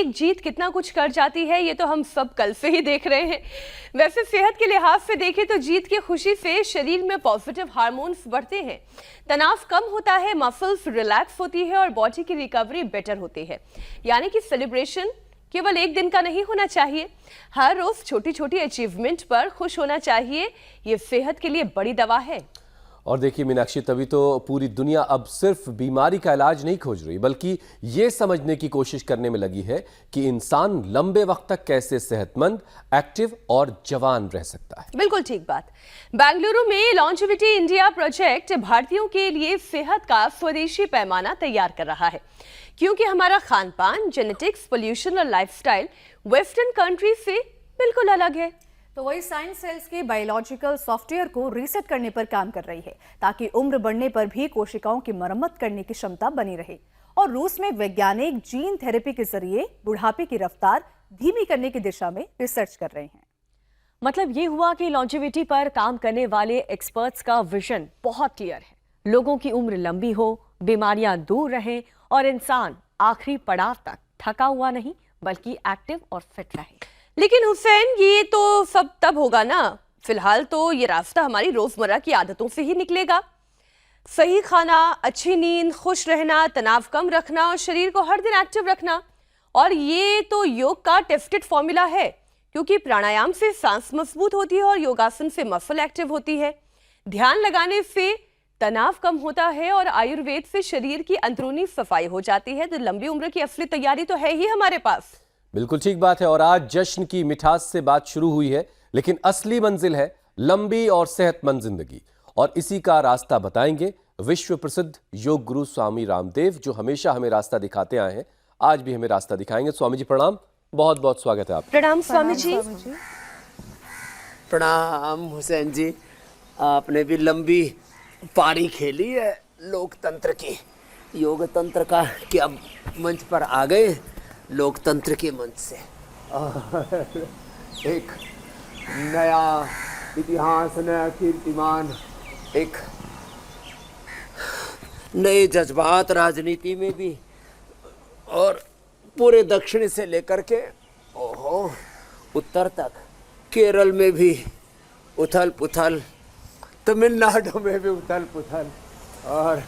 एक जीत कितना कुछ कर जाती है ये तो हम सब कल से ही देख रहे हैं। वैसे सेहत के लिहाज से देखें तो जीत की खुशी से शरीर में पॉजिटिव हार्मोन्स बढ़ते हैं, तनाव कम होता है, मसल्स रिलैक्स होती है और बॉडी की रिकवरी बेटर होती है। यानी कि सेलिब्रेशन केवल एक दिन का नहीं होना चाहिए, हर रोज छोटी छोटी अचीवमेंट पर खुश होना चाहिए। ये सेहत के लिए बड़ी दवा है। और देखिए मीनाक्षी, तभी तो पूरी दुनिया अब सिर्फ बीमारी का इलाज नहीं खोज रही बल्कि ये समझने की कोशिश करने में लगी है कि इंसान लंबे वक्त तक कैसे सेहतमंद, एक्टिव और जवान रह सकता है। बिल्कुल ठीक बात। बेंगलुरु में लॉन्जेविटी इंडिया प्रोजेक्ट भारतीयों के लिए सेहत का स्वदेशी पैमाना तैयार कर रहा है, क्योंकि हमारा खान पान, जेनेटिक्स, पोल्यूशन और लाइफस्टाइल वेस्टर्न कंट्री से बिल्कुल अलग है। तो वही साइंस सेल्स के बायोलॉजिकल सॉफ्टवेयर को रीसेट करने पर काम कर रही है, ताकि उम्र बढ़ने पर भी कोशिकाओं की मरम्मत करने की क्षमता बनी रहे। और रूस में वैज्ञानिक जीन थेरेपी के जरिए बुढ़ापे की रफ्तार धीमी करने की दिशा में रिसर्च कर रहे हैं। मतलब ये हुआ कि लॉन्जेविटी पर काम करने वाले एक्सपर्ट्स का विजन बहुत क्लियर है। लोगों की उम्र लंबी हो, बीमारियां दूर रहें और इंसान आखिरी पड़ाव तक थका हुआ नहीं बल्कि एक्टिव और फिट रहे। लेकिन हुसैन, ये तो सब तब होगा ना। फिलहाल तो ये रास्ता हमारी रोजमर्रा की आदतों से ही निकलेगा। सही खाना, अच्छी नींद, खुश रहना, तनाव कम रखना और शरीर को हर दिन एक्टिव रखना। और ये तो योग का टेस्टेड फॉर्मूला है, क्योंकि प्राणायाम से सांस मजबूत होती है और योगासन से मसल एक्टिव होती है। ध्यान लगाने से तनाव कम होता है और आयुर्वेद से शरीर की अंदरूनी सफाई हो जाती है। तो लंबी उम्र की असली तैयारी तो है ही हमारे पास। बिल्कुल ठीक बात है। और आज जश्न की मिठास से बात शुरू हुई है, लेकिन असली मंजिल है लंबी और सेहतमंद जिंदगी। और इसी का रास्ता बताएंगे विश्व प्रसिद्ध योग गुरु स्वामी रामदेव, जो हमेशा हमें रास्ता दिखाते आए हैं, आज भी हमें रास्ता दिखाएंगे। स्वामी जी प्रणाम, बहुत बहुत स्वागत है आपका। प्रणाम स्वामी जी। प्रणाम हुसैन जी, आपने भी लंबी पारी खेली है लोकतंत्र की। योग तंत्र का कि अब मंच पर आ गए लोकतंत्र के मंच से। एक नया इतिहास, नया कीर्तिमान, एक नए जज्बात राजनीति में भी, और पूरे दक्षिण से लेकर के उत्तर तक, केरल में भी उथल पुथल, तमिलनाडु में भी उथल पुथल, और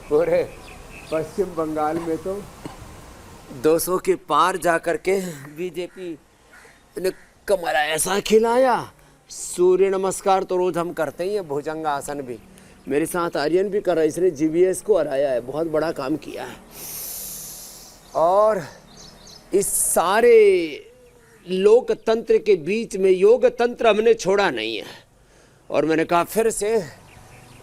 पूरे पश्चिम बंगाल में तो 200 के पार जाकर के बीजेपी ने कमरा ऐसा खिलाया। सूर्य नमस्कार तो रोज हम करते ही हैं, भुजंग आसन भी मेरे साथ आर्यन भी कर रहा है, इसने जीबीएस को हराया है, बहुत बड़ा काम किया है। और इस सारे लोकतंत्र के बीच में योग तंत्र हमने छोड़ा नहीं है। और मैंने कहा फिर से,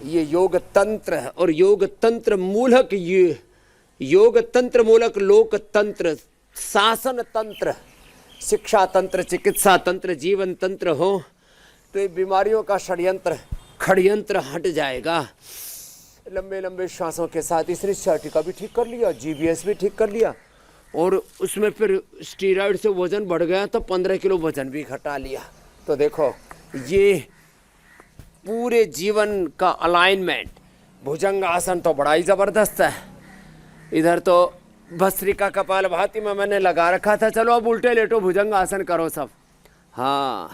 ये योग तंत्र और योग तंत्र मूलक, ये योग तंत्र मूलक लोकतंत्र, शासन तंत्र, शिक्षा तंत्र, चिकित्सा तंत्र, जीवन तंत्र हो तो ये बीमारियों का षड्यंत्र हट जाएगा। लंबे लंबे श्वासों के साथ इसने सर्टिका भी ठीक कर लिया, जीबीएस भी ठीक कर लिया, और उसमें फिर स्टीरॉइड से वजन बढ़ गया तो 15 किलो वजन भी घटा लिया। तो देखो, ये पूरे जीवन का अलाइनमेंट, भुजंग आसन तो बड़ा ही ज़बरदस्त है। इधर तो भस्त्रिका कपालभाति में मैंने लगा रखा था, चलो अब उल्टे लेटो भुजंग आसन करो सब। हाँ,